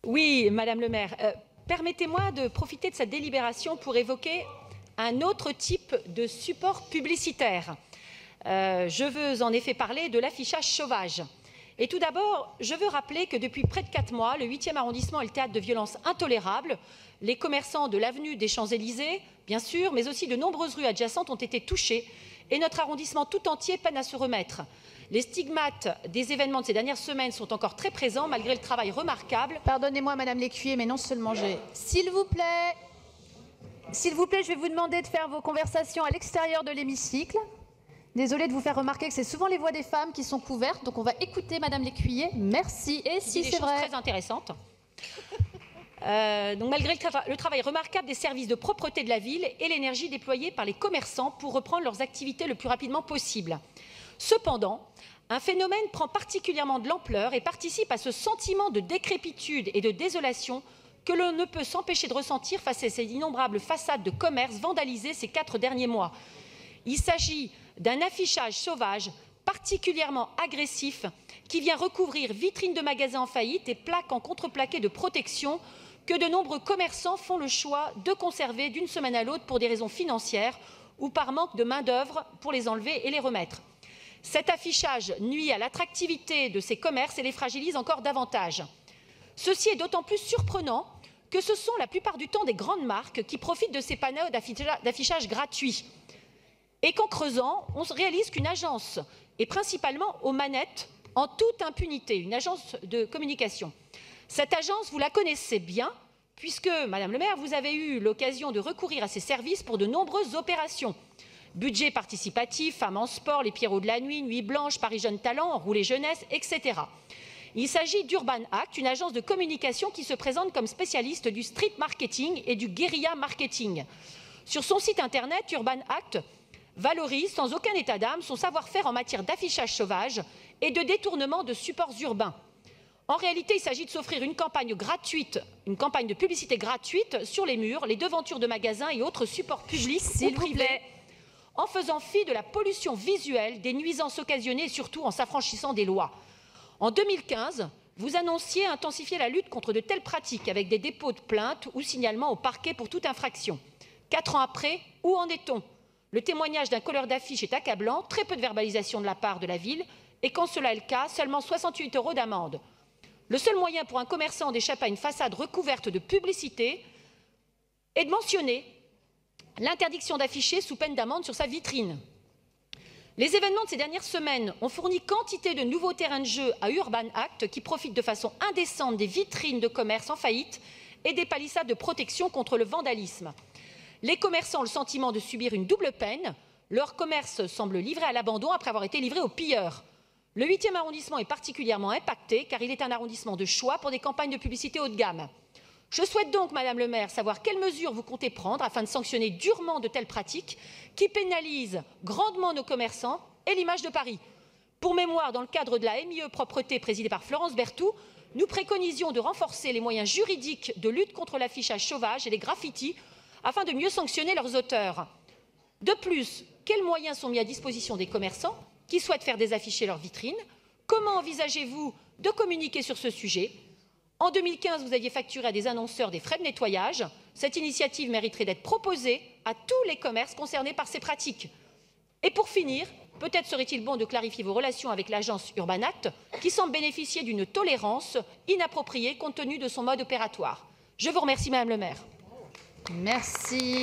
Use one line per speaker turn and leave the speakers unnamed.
Oui, Madame le maire. Permettez-moi de profiter de cette délibération pour évoquer un autre type de support publicitaire. Je veux en effet parler de l'affichage sauvage. Et tout d'abord, je veux rappeler que depuis près de 4 mois, le 8e arrondissement est le théâtre de violences intolérables. Les commerçants de l'avenue des Champs-Élysées, bien sûr, mais aussi de nombreuses rues adjacentes ont été touchés et notre arrondissement tout entier peine à se remettre. Les stigmates des événements de ces dernières semaines sont encore très présents malgré le travail remarquable.
Pardonnez-moi, Madame Lécuyer, mais non seulement j'ai... S'il vous plaît, je vais vous demander de faire vos conversations à l'extérieur de l'hémicycle. Désolée de vous faire remarquer que c'est souvent les voix des femmes qui sont couvertes, donc on va écouter Madame Lécuyer. Merci. Et si c'est vrai...
très intéressantes. Donc malgré le travail remarquable des services de propreté de la ville et l'énergie déployée par les commerçants pour reprendre leurs activités le plus rapidement possible. Cependant, un phénomène prend particulièrement de l'ampleur et participe à ce sentiment de décrépitude et de désolation que l'on ne peut s'empêcher de ressentir face à ces innombrables façades de commerce vandalisées ces 4 derniers mois. Il s'agit d'un affichage sauvage particulièrement agressif qui vient recouvrir vitrines de magasins en faillite et plaques en contreplaqué de protection que de nombreux commerçants font le choix de conserver d'une semaine à l'autre pour des raisons financières ou par manque de main-d'œuvre pour les enlever et les remettre. Cet affichage nuit à l'attractivité de ces commerces et les fragilise encore davantage. Ceci est d'autant plus surprenant que ce sont la plupart du temps des grandes marques qui profitent de ces panneaux d'affichage gratuits. Et qu'en creusant, on réalise qu'une agence est principalement aux manettes en toute impunité, une agence de communication. Cette agence, vous la connaissez bien, puisque, Madame le maire, vous avez eu l'occasion de recourir à ces services pour de nombreuses opérations. Budget participatif, Femmes en sport, les Pierrots de la nuit, Nuit blanche, Paris Jeunes Talents, Rouler Jeunesse, etc. Il s'agit d'Urban Act, une agence de communication qui se présente comme spécialiste du street marketing et du guérilla marketing. Sur son site internet, Urban Act valorise sans aucun état d'âme son savoir-faire en matière d'affichage sauvage et de détournement de supports urbains. En réalité, il s'agit de s'offrir une campagne gratuite, une campagne de publicité gratuite sur les murs, les devantures de magasins et autres supports publics ou privés, en faisant fi de la pollution visuelle, des nuisances occasionnées et surtout en s'affranchissant des lois. En 2015, vous annonciez intensifier la lutte contre de telles pratiques avec des dépôts de plaintes ou signalements au parquet pour toute infraction. 4 ans après, où en est-on? Le témoignage d'un colleur d'affiches est accablant, très peu de verbalisation de la part de la ville et quand cela est le cas, seulement 68 € d'amende. Le seul moyen pour un commerçant d'échapper à une façade recouverte de publicité est de mentionner l'interdiction d'afficher sous peine d'amende sur sa vitrine. Les événements de ces dernières semaines ont fourni quantité de nouveaux terrains de jeu à Urban Act qui profitent de façon indécente des vitrines de commerce en faillite et des palissades de protection contre le vandalisme. Les commerçants ont le sentiment de subir une double peine. Leur commerce semble livré à l'abandon après avoir été livré aux pilleurs. Le 8e arrondissement est particulièrement impacté car il est un arrondissement de choix pour des campagnes de publicité haut de gamme. Je souhaite donc, Madame le maire, savoir quelles mesures vous comptez prendre afin de sanctionner durement de telles pratiques qui pénalisent grandement nos commerçants et l'image de Paris. Pour mémoire, dans le cadre de la MIE Propreté présidée par Florence Berthoud, nous préconisions de renforcer les moyens juridiques de lutte contre l'affichage sauvage et les graffitis afin de mieux sanctionner leurs auteurs. De plus, quels moyens sont mis à disposition des commerçants qui souhaitent faire désafficher leurs vitrines? Comment envisagez-vous de communiquer sur ce sujet? En 2015, vous aviez facturé à des annonceurs des frais de nettoyage. Cette initiative mériterait d'être proposée à tous les commerces concernés par ces pratiques. Et pour finir, peut-être serait-il bon de clarifier vos relations avec l'agence Urban Act, qui semble bénéficier d'une tolérance inappropriée compte tenu de son mode opératoire. Je vous remercie, Madame le maire.
Merci.